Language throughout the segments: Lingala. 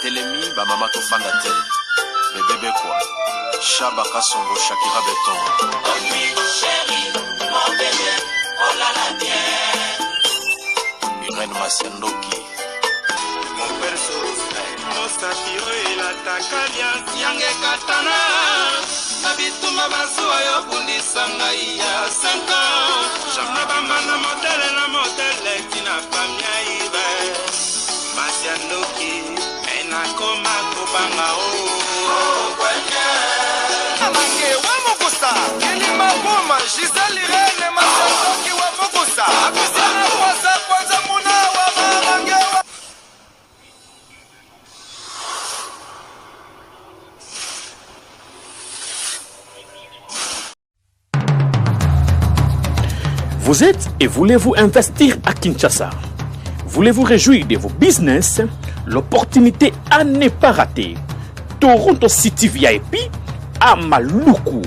Telemi, ba mama to fanda te. Bébé quoi. Chaba Kasongo, Shakira Beton. Oh oui, chérie, mon bébé, oh là là, bien. Irène Masiandoki. Mon perso, Mosatio et la Takalia, Yange Katana. Nabituma Basua, Yobundi Sangaïa, 5 ans. Jamabamana, modèle, Tina Famia Ibe. Masiandoki, Enakoma, Kobanga, oh, Kwenye. Amange, Wamokusa, Kelima Boma, Giselle Irene, Masiandoki, Wamokusa, Akusana, Kwanza, Muna, Wamange. Vous êtes et voulez-vous investir à Kinshasa? Voulez-vous réjouir de vos business? L'opportunité à ne pas rater. Toronto City VIP à Maluku.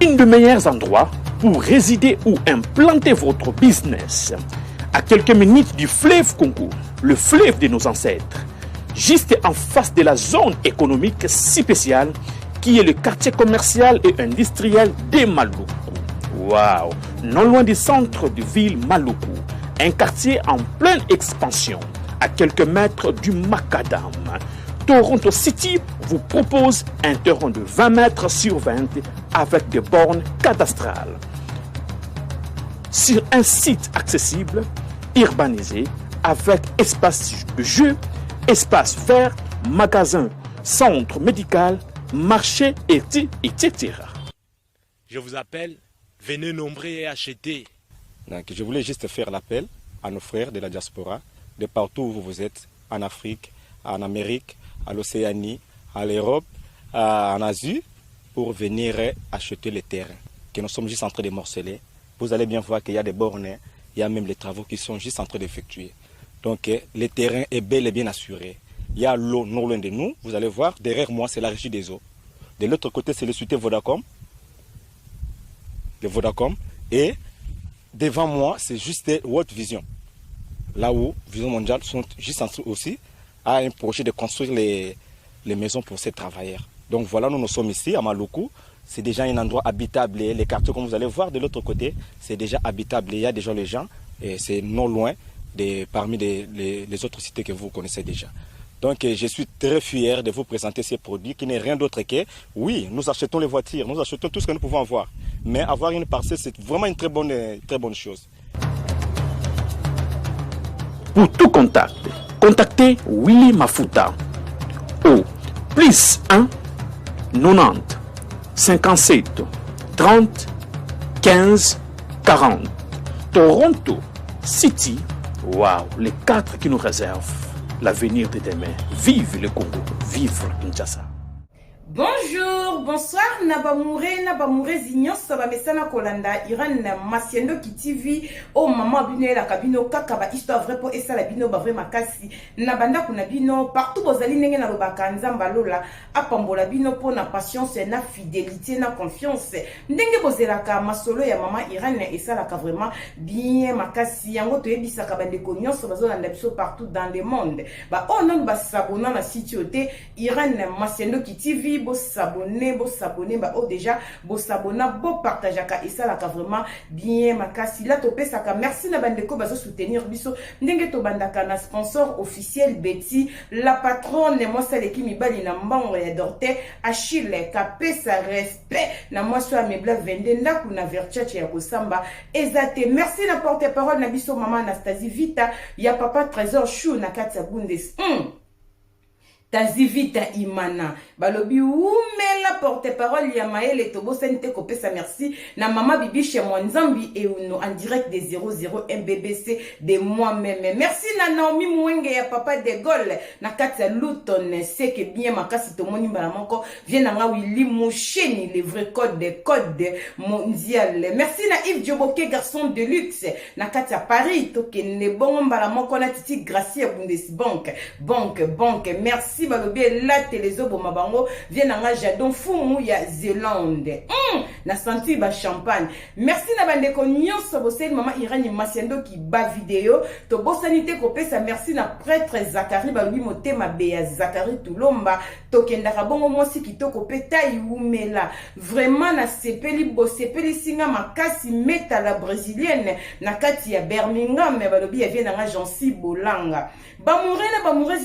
Un des meilleurs endroits pour résider ou implanter votre business. À quelques minutes du fleuve Congo, le fleuve de nos ancêtres. Juste en face de la zone économique si spéciale qui est le quartier commercial et industriel de Maluku. Waouh! Non loin du centre de ville Maluku, un quartier en pleine expansion, à quelques mètres du Macadam. Toronto City vous propose un terrain de 20 mètres sur 20 avec des bornes cadastrales. Sur un site accessible, urbanisé, avec espace de jeu, espace vert, magasin, centre médical, marché, etc. Je vous appelle. Venez nombrer et acheter. Donc, je voulais juste faire l'appel à nos frères de la diaspora, de partout où vous êtes, en Afrique, en Amérique, à l'Océanie, à l'Europe, en Asie, pour venir acheter les terrains que nous sommes juste en train de morceler. Vous allez bien voir qu'il y a des bornes, il y a même les travaux qui sont juste en train d'effectuer. Donc, le terrain est bel et bien assuré. Il y a l'eau non loin de nous, vous allez voir, derrière moi, c'est la régie des eaux. De l'autre côté, c'est le société Vodacom. Et devant moi, c'est juste World Vision. Là où Vision Mondiale sont juste en train aussi à un projet de construire les maisons pour ces travailleurs. Donc voilà, nous sommes ici à Maluku. C'est déjà un endroit habitable. Les quartiers, comme vous allez voir de l'autre côté, c'est déjà habitable. Il y a déjà les gens et c'est non loin parmi les autres cités que vous connaissez déjà. Donc je suis très fier de vous présenter ces produits qui n'est rien d'autre que, oui, nous achetons les voitures, nous achetons tout ce que nous pouvons avoir. Mais avoir une parcelle, c'est vraiment une très bonne chose. Pour tout contact, contactez Willy Mafuta au plus 1 90 57 30 15 40. Toronto City, waouh, les 4 qui nous réservent l'avenir de demain. Vive le Congo, vive Kinshasa. Bonjour, bonsoir, Nabamoure Zignon, Saba Mesana Kolanda, Irène Masiandoki TV, oh maman bino la cabino, kakaba histoire vrai pour essa la bino ba vrai makasi, Nabanda kunabino, partout bozali nenge na lobaka nzamba lola, apambola bino po na patience, na fidélité, na confiance, ndenge bozelaka masolo ya maman Irène essa la ka vraiment bien makasi, yango to yebisa ka bande konyoso bazolanda biso partout dans le monde. Ba oh non ba sabona na site yote Irène Masiandoki TV. Bo s'abonner, bah oh déjà, bo s'abonner, bo partager et ça là vraiment bien makasi là topé ça merci na bandeko bazo soutenir biso ndenge to bandaka na sponsor officiel Betty la patronne moi celle qui mi bali na mbango ya dorte Achille kapé sa respect na moi so amebla vende ndaku na verchache ya kosamba ezate merci na porte-parole na biso maman Anastasie Vita ya papa Trésor Chou na kati ya Bundes Tazivita Imana balobi la porte-parole ya Maëlle Tobo Sente Kopesa merci na maman Bibi chez Mwanzambi et uno en direct des 00 MBBC de moi-même merci na Naomi Mwenge ya papa de Gaulle na kati Luton c'est que bien makasi to moni mbala moko vient na Willy Moucheni les vrais codes mondial merci na Yves Dioboke garçon de luxe na kati Paris to ke ne bon mbala moko na Titi Gracie Bundesbank banque merci balobi la télézo mabango vient na Jadon Fumu ya Zélande na senti ba champagne. Merci na bandeko nyonso boseli mama Irène Masiendo ki ba vidéo to bosanité ko pesa merci na prêtre Zakari ba lui motema beya Zakari Tulomba to kendaka bongo mosi kitoko peta iumela vraiment na sepeli bosepeli singa makasi meta la brésilienne na kati ya Birmingham me balobi ya vient na Jansi Bolanga ba mouré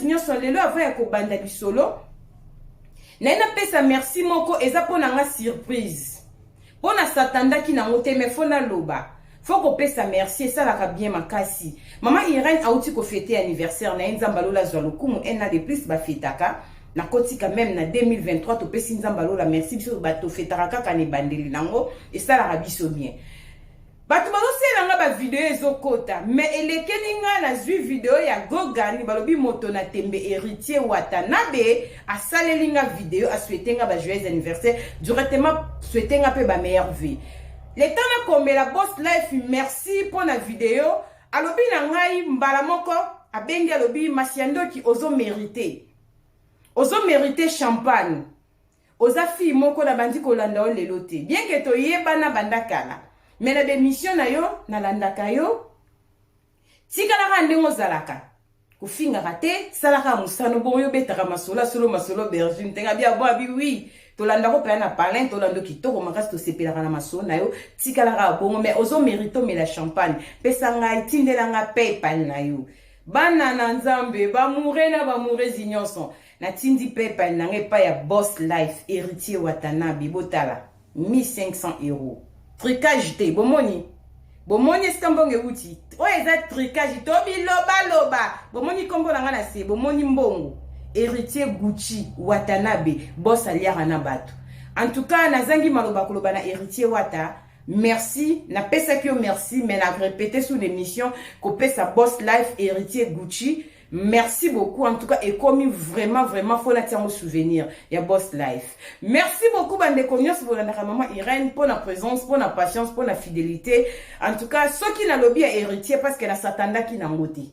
nyonso lelo avant ya ko banda bisolo na ina pesa merci moko eza pona nga surprise pona satanda ki na ngote me fona loba faut ko pesa merci ça la bien makasi mama Irène auti ko fêter anniversaire na nzamba lola zwalukumu ena de plus ba fetaka na kotika même na 2023 to pesi nzamba lola merci biso ba to fetaka kaka ne bandeli nango et ça la biso bien bato bazosela nga ba video ezokota mais elekeli nga na zwi video ya Gogani balobi moto na tembe héritier Watanabe asaleli nga video a souhaiter nga ba joyeux anniversaire directement souhaiter nga pe ba meilleure vie le temps na kombela boss life merci pour la vidéo alobi na ngai mbala moko abengi alobi Masiendo ki ozo mériter champagne oza fi moko na bandi kolanda o lelo te bien que to yebana bandakala mais la démission na yo na landaka yo tikala ndenge ozalaka kufinga rate salaka musano bon yo betaka masolo bergine tenga bia bo abi oui to landa ko pe na palin to lando kitoko makasi to sepelaka na masolo na yo tikala bongo mais ozo mérito mais la champagne pesa ngai tindela nga PayPal na yo bana na nzambe ba mouré zinyonso na tindi PayPal na ngai pa ya boss life héritier Watanabe botala 1500 €. Tricage te bomoni skambonge uti o eza tricage to biloba bomoni kombo na ngana se bomoni mbongo héritier Gucci Watanabe boss aliara na bato en tout cas nazangi maloba koloba na héritier Wata merci na pesa kio merci mais na répéter sous l'émission ko pesa boss life héritier Gucci. Merci beaucoup en tout cas et comme vraiment faut la tirer au souvenir ya boss life. Merci beaucoup bande konyoso pour la maman Irène pour la présence, pour la patience, pour la fidélité. En tout cas ceux qui n'a lobby à héritier parce qu'elle a satanda qui n'a ngoti.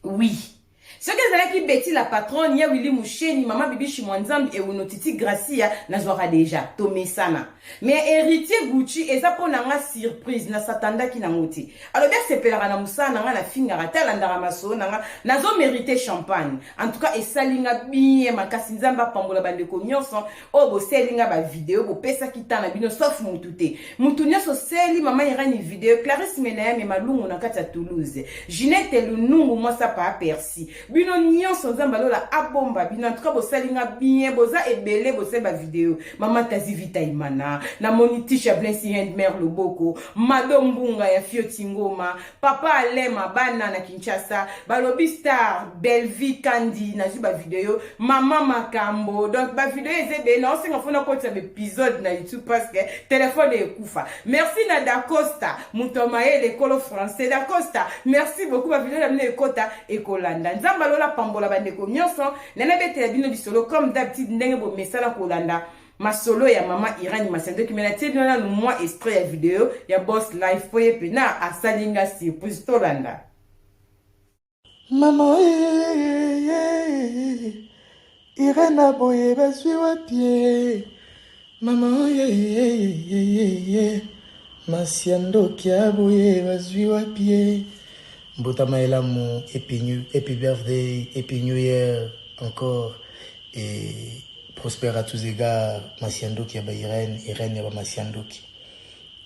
Oui. Ce que c'est là qui Betty la patronne, ya Willy Moucheni, maman Bibi Chimwanzambi et Unotiti Gracia, nazwara déjà, Tomé Sana. Mais héritier Gucci, et ça pour nanga surprise, na satanda ki nangoti. Alors bien c'est pelara na musa, nanga na finga rata, landara maso, nanga, nazo mérité champagne. En tout cas, et ça linga bien, makasi nzamba pambola bande konyoso, oh bo selinga ba vidéo, bo pesa kita na bino, sauf mutute. Mutunyoso seli, maman Irène vidéo, Clarisse Menaya, me malungu na kata Toulouse. Ginette Lunungu, moi ça pas aperçu. Bino nyonso nzamba lola abomba bino en tout cas bosalinga bien boza ebele boseba vidéo mama tazi vita imana na moniti Chablensi Handmer Loboko Madom Bunga ya Fioti Ngoma papa Alema bana na Kinshasa balobi star Belvi Kandi na juba vidéo mama Makambo donc ba vidéo ezebe na osinga fona ko tsa épisode na YouTube parce que téléphone ekufa merci na Dacosta Mutomae l'école français Dacosta merci beaucoup ba vidéo na mine ekota ekolanda Balola pambola bandeko nyonso nena betela bino bisolo comme d'habitude ndenge bo mesala kolanda masolo ya mama Irène Masiendo ki mena tedona no moi extrait ya vidéo ya boss life foye pena asalinga surprise tolanda mama Irène boye basui wa pied mama Masiendo ki aboye basui wa pied Mbotama elamu, happy birthday, happy new year encore et prospère à tous égards. Masiendo qui a Irène yaba Masiendo qui.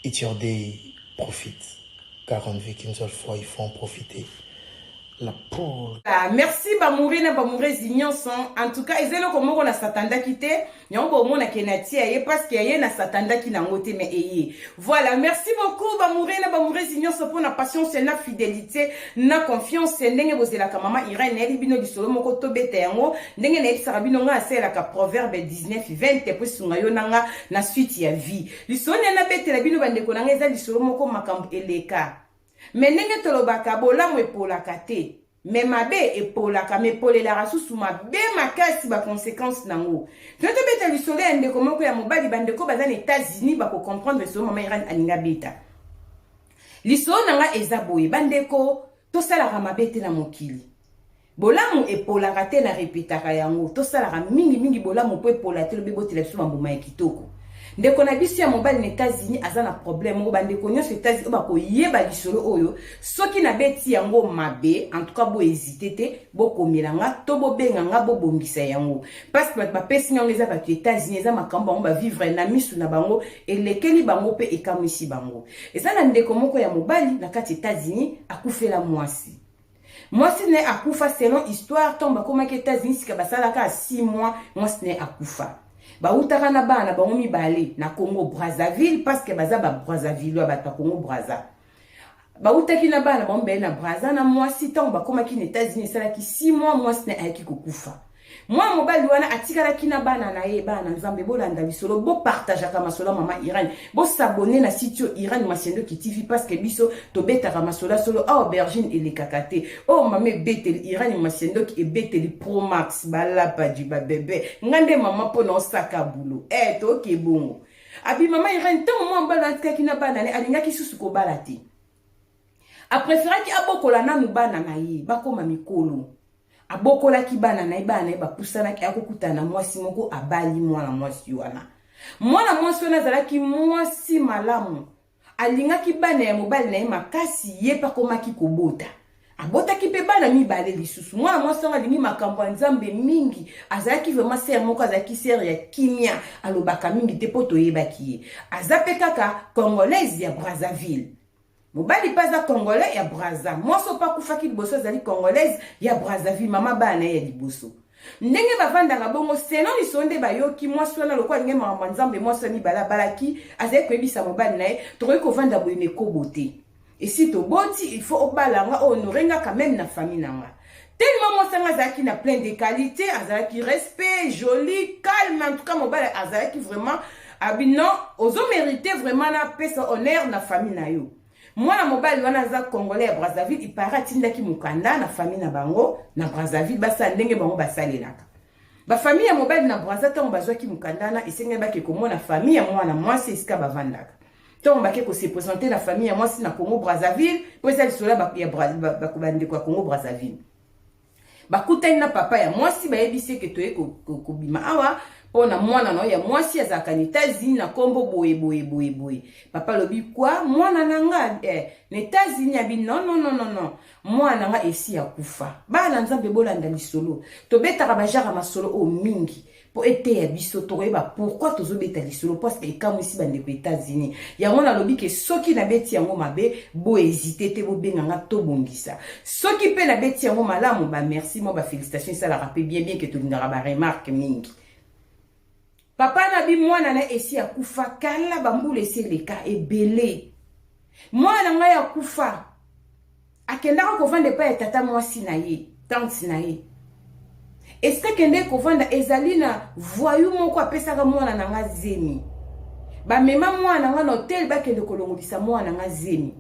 It's your day, profite. Car on ne vit qu'une seule fois, il faut en profiter. La pauvre. Merci ba mourir zinyonso. En tout cas, ezelo komoko na satanda kite. Nyombo mona kenati aye parce que aye na satanda ki na ngote me eye. Voilà, merci beaucoup ba mourir zinyonso pour na patience et na fidélité, na confiance ndenge bozela ka mama Irène eli bino disolo moko to beta yango. Ndenge na ebisaka bino nga asela ka proverbe 19:20 pour sunga yo nanga na suite ya vie. Lisone na betela bino bandeko nanga eza disolo moko makambo eleka. Mais ndenge tolobaka bolamu epolaka te mais mabe epolaka me polela susu mabe makasi ba conséquences nango toto beta lisolo ya ndeko moko ya mobali bandeko baza na États-Unis ba ko comprendre so mama Irène aninga beta lisolo nanga eza boye bandeko to sala mabe te na mokili bolamu epolaka te na répétaka yango to sala mingi bolamu po epola te lobi botela biso mbuma ya kitoko ndeko na biso ya mobali na États-Unis azana problème o bandeko nyonso États-Unis ba ko yeba lisolo oyo soki na beti yango mabe en tout cas bo hésiter te bo komelanga to bo benga bo bongisa yango parce que ba pesi nyongo eza ba États-Unis eza makambo bango ba vivre na misu na bango elekeli bango pe ekamisi bango eza na ndeko moko ya mobali na kati États-Unis akufela mwasi mwasi ne akufa selon histoire tomba koma ke États-Unis sika basala ka 6 mois mwasi ne akufa ba utaka na bana bango mibale na Congo Brazzaville parce que baza ba Brazzaville ba ta Congo Brazza ba utaki na bana bango be na Brazza na mwasi tomba koma ki na États-Unis sala ki 6 mois mwasi ne ayaki kokufa moi mobali wana atikala kina bana na ye bana nzambe bolanda bisolo bo partage ka masolo mama Iran bo s'abonner na site Iran Masiendo ki TV parce que biso to beta ka masolo solo aubergine et les kakate oh mama betel Iran Masiendo ki betel Pro Max bala pa du ba bébé ngande mama po na saka bulo to ke bongo abi mama Iran tant moi mbala kina bana ne alinga ki susu ko balati a préférer ki abokola na bana na ye bakoma mikolo abokola ki bana na ibana ba pusana ki akokutana mwasi moko abali mwana mwasi wana zala ki mwasi malamu alinga ki bana ya mobali na ye makasi ye pa koma ki kobota abota ki pe bana mibale lisusu mwana mwasi wana alingi makambo ya nzambe mingi azalaki vraiment ser moko azalaki ser ya kimia alobaka mingi te po toyebaki ye aza pe kaka congolaise ya Brazzaville mobali paza congolais ya Brazza mwaso pa kufaki liboso zali congolaise ya Brazzaville mama bana ya liboso ndenge bavandaka bongo seno lisonde bayoki mwaso na lokwa nge mama nzambe mwaso ni balaki azali koyebisa mobali na ye tokoki kovanda boye nekobote et si to boti il faut obalanga honorenga quand même na famille nanga tellement mwasanga azalaki na plein de qualités azalaki respect joli calme en tout cas mobali azalaki vraiment abino ozo mériter vraiment na pesa honneur na famille na yo mwana mobali wana za congolais ya Brazzaville ipara tindaki mukanda na famille na bango na Brazzaville basa ndenge bango basalelaka ba famille ya mobali na Brazza tango bazwaki mukanda na esenge bake komona famille ya mwana mwasi esika bavandaka tango bake ko se présenter na famille ya mwasi na Congo Brazzaville po eza lisola ya bakubande kwa Congo Brazzaville bakutani na papa ya mwasi bayebisi ke toye kobima awa pona mwana na ya mwasi azaka ni États-Unis na kombo boye papa lobi kwa mwana nanga na États-Unis abi non mwana nga esi ya kufa bana nzambe bolanda lisolo to betaka bajara masolo o mingi po ete ya biso to yeba pourquoi tozo beta lisolo parce que comme ici bande ko États-Unis ya mona lobi ke soki na beti yango mabe bo hésiter te bo benganga to bongisa soki pe na beti yango malamu ba merci mo ba félicitations ça la rappelle bien que to ndara ba remarque mingi papa na bi mwana na esi ya kufa kala bambule esi leka ebele mwana nga ya kufa akendaka kovanda pa ya tata mwasi na ye tante na ye eske kende kovanda ezali na voyou moko apesaka mwana na nga zemi bamema mwana nga na hotel bakende kolongolisa mwana nga zemi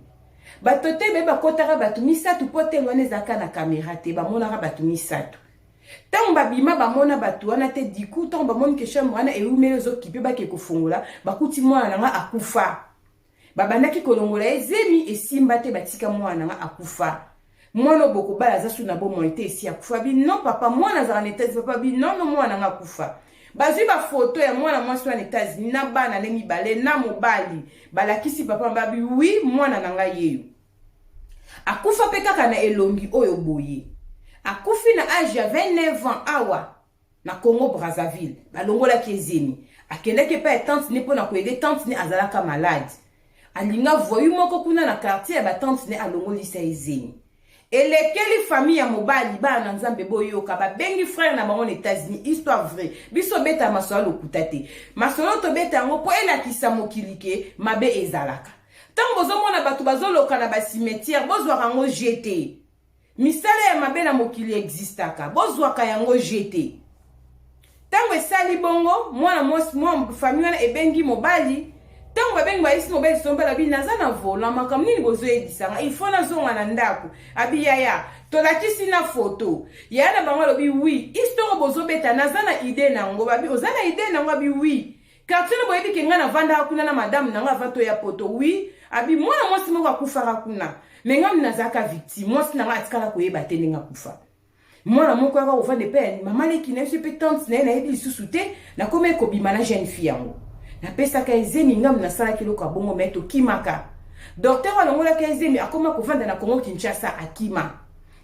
bato te be bakotaka bato misatu po hotel wana ezalaka na kamera te bamonaka bato misatu tant babima bamona batu wana te diku tant bamoni ke chambre wana eumele zo kipe bake kofungola bakuti mwana nga akufa babandaki kolongola ezemi esimba te batika mwana nga akufa mwana boko bala za suna bo monte esi akufa bi non papa mwana za na États-Unis papa bi non mwana nga akufa bazwi ba photo ya mwana mwasi wa États-Unis na bana le mibale na mobali balakisi papa mbabi oui mwana nanga yeyo akufa pe kaka na elongi oyo boye akufi na âge ya 29 ans awa na Congo Brazzaville balongola kezemi akendeke pa tante ne pona koyede tante ne azalaka malade alinga voyu moko kuna na quartier ya ba tante ne alongolisa ezemi elekeli famille ya mobali bana nzambe boyoka ba bengi frère na bango na États-Unis histoire vraie biso beta masolo lokutate masolo to beta ngo po elakisa mokilike mabe ezalaka tango zomona batu bazoloka na ba cimetière bozwaka ngo jeté misala ya mabe na mokili existaka bozwaka yango jeté tango esali bongo mwana mwasi famille wana ebengi mobali tango babengi baisi mobali sombela bi naza na vola makambo nini bozoyebisanga il faut nazonga na ndako abi yaya tolakisi na photo yana bango lobi oui histoire bozobeta naza na idée nango babi ozana idée nango abi oui quartier no boyebi ke nga na vanda kuna na madame nanga vato ya poto oui abi mwana mwasi moko akufaka kuna menga mnazaka victime mwasi nanga atikala koyeba te ndenge akufa mwana moko aka ovande pe mama leki na yesu pe tante na yebi lisusu te na kome kobima na jeune fille yango napesaka ezemi ngam nasalaki eloko ya bongo me tokimaka docteur alongolaki ezemi akoma kovanda na Congo Kinshasa akima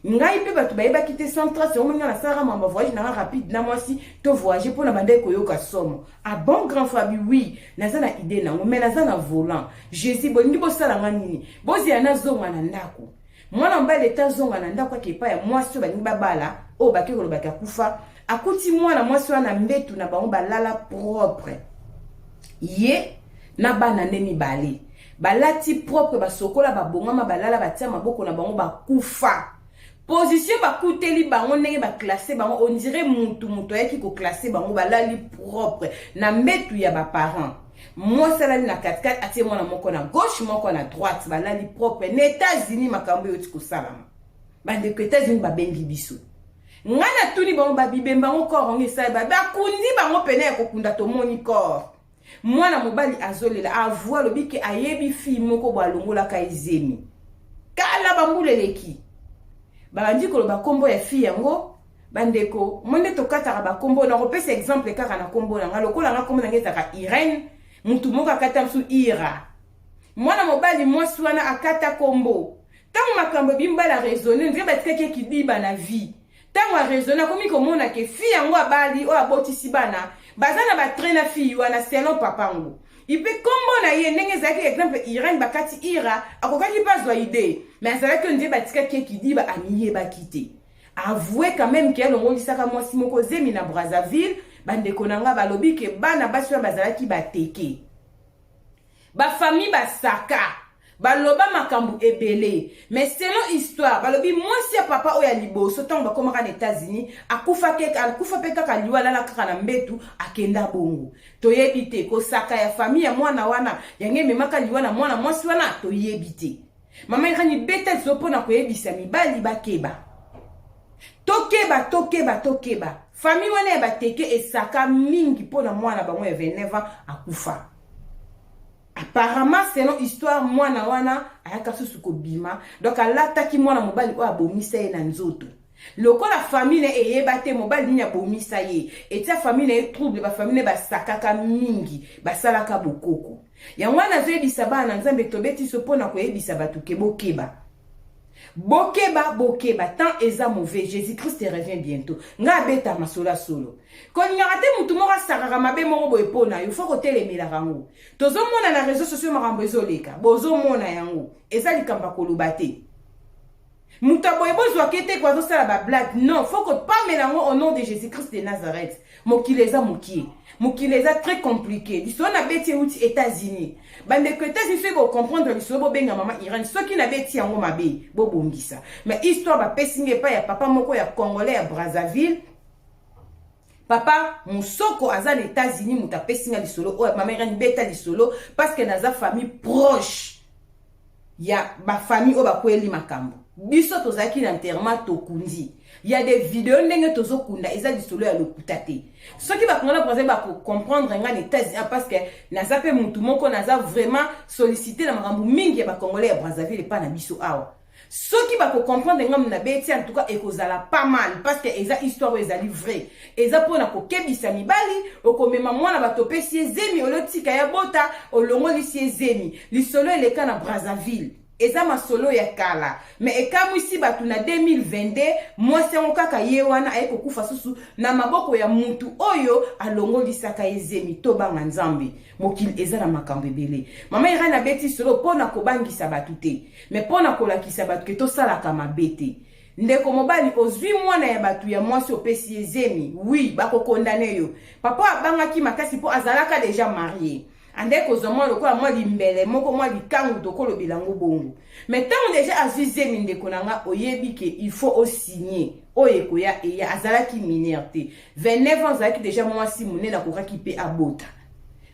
ngai mpe bato bayebaki te sans trace omonga nasalaka mamba voyage nanga rapide na mwasi to voyage mpona bande koyoka somo a bon grand Fabi oui naza na idée nango me naza na volant Jésus bolingi bosalanga nini bozela nazonga na ndako mwana mobali eta zonga na ndako akepa ya mwasi oyo balingi babala oyo bake kolobaki akufa akuti mwana mwasi wana mbetu na bango balala propre ye na bana nde mibale balati propre basokola babongama balala batia maboko na bango bakufa position bakuteli bango ndenge baklasse bango on dirait mutu ayaki koklasse bango balali propre na mbetu ya baparent mwasi alali na 4-4 atie mwana moko na gauche moko na droite balali propre na États-Unis makambo yoti kosalama bandeko États-Unis babengi biso ngana tuni bango babibe bango corps onge sa bakundi bango pene ya kokunda tomoni corps mwana mobali azolela avua lobike ayebi fi moko balongolaka ezemi kala bambuleleki babandi koloba kombo ya fi yango bandeko monde tokataka bakombo na kopesa exemple kaka na kombo na nga lokola nga kombo na ngetaka Irene mutu moko akata msu Ira mwana mobali mwasi wana akata kombo tango makambo bimbala raisonner ndire batikaki kidiba na vie tango a raisonner komi komona ke fi yango abali o abotisi bana bazana batraina fi wana selon papango ipe kombo na ye ndenge ezalaki exemple Irene bakati Ira akokaki bazwa idée mais azalaki ndire batikaki kidiba amiyebaki te avoué quand même ke alongolisaka mwasi moko zemi na Brazzaville bandeko nanga balobi ke bana basi oyo bazalaki bateke bafamille basaka baloba makambo ebele mais selon histoire balobi mwasi ya papa oyo ya liboso ntango bakomaka na États-Unis akufa pe kaka liwala na kaka na mbetu akenda bongo toyebi te kosaka ya famille ya mwana wana yange memaka liwala mwana mwasi wana toyebi te mama irani beta zopona koyebisa mibali bakeba tokeba famille wana ya bateke esaka mingi pona mwana bango ya 29 ans akufa apparemment selon histoire mwana wana ayaka susu kobima donc alataki mwana mobali oyo abomisa ye na nzoto lokola famille eyeba te mobali nini abomisa ye etia famille ye trouble bafamille basakaka mingi basalaka bokoko yango wana azoyebisa bana nzambe tobeti so mpona koyebisa bato ke bokeba tant eza mauvais Jésus-Christ revient bientôt nga beta masola solo kolingaka te mutu moko asakaka mabe moko boye mpona yo faut kotelemelaka yango tozomona na réseaux sociaux makambo ezoleka bozomona yango eza likambo koloba te mutu aboye bozwaki te ko azosala bablague non faut kopamela yango au nom de Jésus-Christ de Nazareth mokili eza mokili eza très compliqué lisolo na beti euti États-Unis bandeko États-Unis fe comprendre lisolo bobenga mama Iran soki na beti yango mabe bobongisa mais histoire bapesinga epai ya papa moko ya Congolais ya Brazzaville papa musoko aza na États-Unis mutu apesinga lisolo oyo mama Iran beta lisolo parce que naza famille proche ya bafamille oyo bakweli makambo biso tozaki na enterrement tokundi il y a des vidéos ndenge tozokunda eza lisolo ya lokuta te soki bakongana pour exemple comprendre nga États-Unis parce que naza pe mutu moko naza vraiment sollicité na makambo mingi ya bakongolais ya Brazzaville pa na biso awa soki bako comprendre nga mna beti en tout cas ekozala pas mal parce que eza histoire ezali vrai eza pona kokebisa mibali okomema mwana batopesi ezemi olotika ya bota olongolisi ezemi lisolo eleka na Brazzaville eza masolo ya kala mais ekamwisi batu na 2022 mwasi yango kaka ye wana aye kokufa susu na maboko ya mutu oyo alongolisaka ezemi tobanga nzambe mokili eza na makambo ebele mama irana beti solo pona kobangisa batu te mais pona kolakisa batu ke tosalaka mabe te ndeko mobali ozwi mwana ya batu ya mwasi opesi ezemi oui bakokondane yo papa abangaki makasi po azalaka déjà marié andeko zomo lokola mwa limbele moko mwa likangu tokolo bilango bongo mais tant déjà azizemi ndeko nanga oyebi ke il faut o signer oyeko ya eya azalaki minerté 29 ans azalaki déjà mwasi munene akokaki pe abota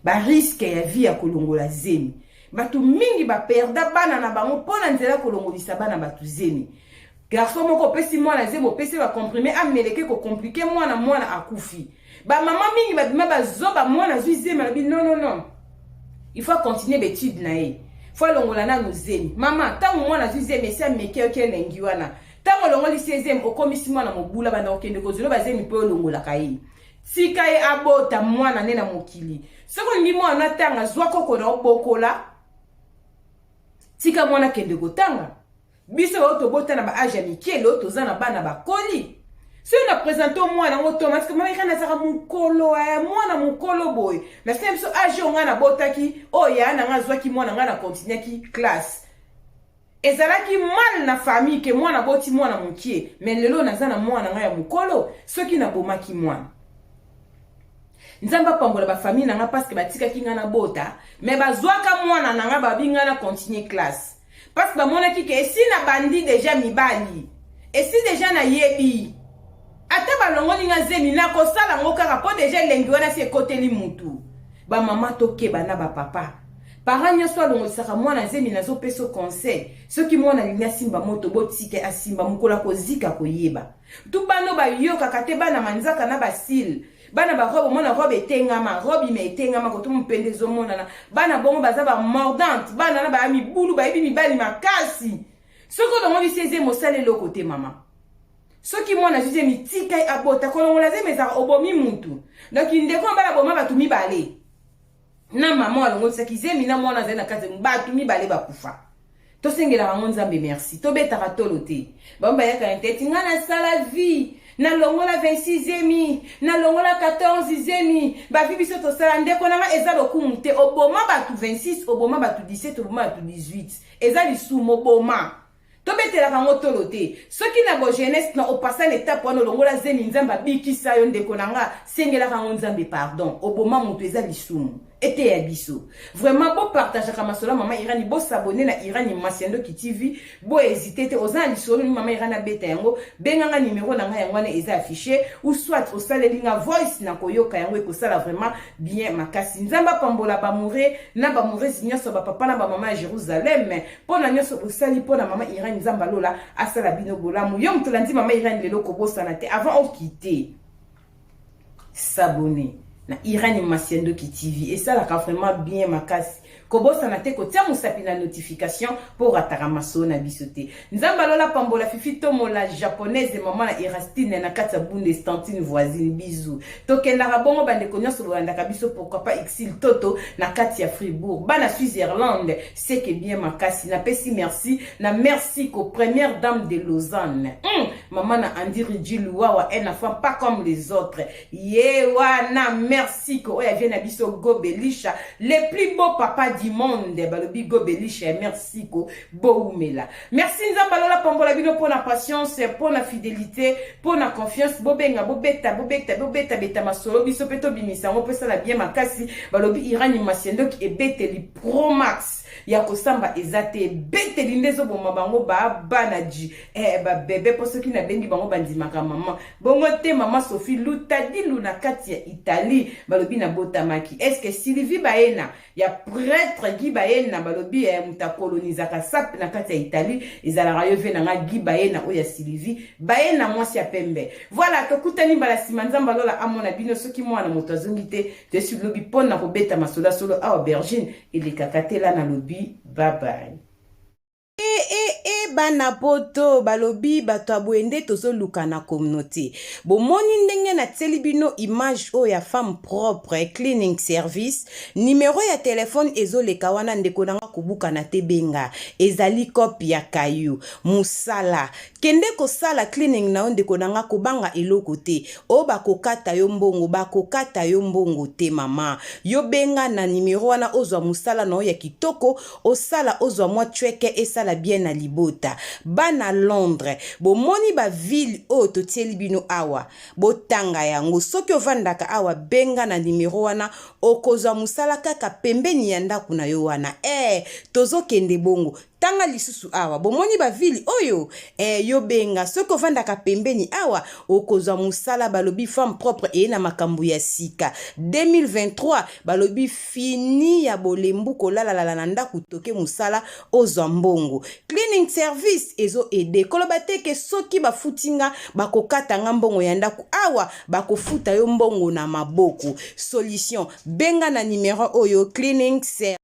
ba risque ya vie ya kolongola zemi batu mingi ba perda bana na bango pona nzela kolongolisa bana batu zemi garçon moko pesi mwana zemi pesi ba comprimer ameleke ko compliquer mwana akufi ba mama mingi ba bima bazoba mwana zemi na bi non il faut continuer l'étude nae faut longola na nozemi mama tango mwana zemi esi ameke okenengi wana tango longola zemi okomisi mwana mobula bana okende kozolo bazemi pe olongola kai tika ye abota mwana nena mokili soko ngi mwana tanga zwa koko na obokola tika mwana kende kotanga biso ba otobota na ba age ya mikelo toza na bana bakoli si on a présenté mwana automatiquement mama saka mukolo mwana mukolo boy na sema biso age onga na botaki oya na nga zwaki mwana nga na continuer ki classe ezalaki mal na famille ke mwana boti mwana mukie mais lelo naza na mwana nga ya mukolo soki na bomaki mwana nzamba pambola ba famille nanga parce que batika kinga na bota mais bazwaka mwana nanga babinga na continuer classe parce que ba mona ki ke si na bandi déjà mibali et si déjà na yebi ata balongo ninga zemi na ko sala ngo kaka po déjà lengi wana se koteli mutu ba mama tokeba na ba papa parents nyonso alongolisaka mwana zemi nazo peso conseil soki mwana linga simba moto botike asimba mukola kozika koyeba tu bano ba yoka te bana manzaka na basil bana ba robe mona robe etengama robe me etengama ko to mpendezo mona na bana bongo baza ba mordante bana na ba mi bulu ba ibi mibali makasi soko longo biseze mosale lo côté mama soki mwana jije mitika abota kolongola zemeza obomi mutu donc ndeko mbala boma batu mibale na mama alongo sakizemi na mwana zena kaze batu mibale bakufa to sengela bango nzambe merci to betaka tolote bamba yaka inteti ngana sala vie na longola 26emi na longola 14emi ba fi biso to sala ndeko na eza lokumu te oboma batu 26 oboma batu 17 oboma batu 18 eza lisumo boma to betela kango tolote soki na bo jeunesse na opassa l'étape wana longola zemi nzamba bikisa yo ndeko nanga sengela kango nzambe pardon oboma mutu eza lisumu ete ya biso vraiment bo partager ka masola mama Irani bo s'abonner na Irani Masiendo ki TV bo hésiter te oza lisolo ni mama Irani beta yango benganga numéro na nga yango wana eza affiché ou soit au salelinga voice na koyoka yango ekosala vraiment bien makasi nzamba pambola ba mure na ba mure nyonso ba papa na ba mama ya Jérusalem pona nyonso osali pona mama Irani nzamba lola asala bino bolamu yo mtolandi mama Irani lelo ko bosana te avant on quitter s'abonner na Irani Masiendo ki TV et ça la vraiment bien makasi kobosa na te ko tia musapi na notification pour atara maso na bisote nzamba lola pambola fifi tomo la japonaise maman na Erastine na kata bunde stantine voisine bisou tokenda rabongo bande konyo so banda kabiso pourquoi pas exil toto na kati ya Fribourg bana Suisse-Irlande c'est que bien makasi na pesi merci na merci ko première dame de Lausanne maman na Andiri Djiluwa elle n'a femme pas comme les autres yewana merci ko oya vient na biso gobelisha les plus beaux papas du monde balobi gobelisha merci ko boumela merci nzamba lola pambola bino pour la patience pour la fidélité pour la confiance bobenga bobeta beta masolo biso peto bimisa ngo pesa la bien makasi balobi Irani Masiendo ki ebeteli pro max ya kosamba ezate beteli ndezo boma bango ba banaji ba bébé pour ceux qui na bengi bango bandimaka maman bongo te mama Sophie lutadi luna kati ya Italie balobi na botamaki est-ce que Sylvie Baena ya prêtre Guy Baena balobi muta colonizaka sap na kati ya Italie ezala rayo ve na Guy Baena oya Sylvie Baena mwasi ya pembe voilà tokutani bala simanzamba lola amona bino soki mwana moto azongite te sur lobi pona ko beta masola solo a aubergine ile kakatela na lobi bye bye bana poto balobi bato abwende tozoluka na communauté bomoni ndenge na teli bino image o ya femme propre cleaning service numéro ya telefone ezoleka wana ndeko nanga kubuka na tebenga ezali copie ya kayu musala kende kosala cleaning na ndeko nanga kubanga eloko te o bakokata yo mbongo te mama yo benga na numéro wana ozwa musala na ya kitoko osala ozwa mwa chweke esala bien na libota bana Londres bomoni ba ville o totieli bino awa botanga yango soki ovandaka awa benga na numéro wana okozwa musala kaka pembeni ya ndako na yo wana tozokende bongo tanga lisusu awa bomoni ba ville oyo yo benga soki ovandaka pembeni awa okozwa musala balobi femme propre na makambo ya sika 2023 balobi fini ya bolembu kolala na ndako toke musala ozwa mbongo cleaning service ezo ede koloba teke soki bafutinga bakokata nga mbongo ya ndako awa bakofuta yo mbongo na maboko solution benga na numéro oyo cleaning service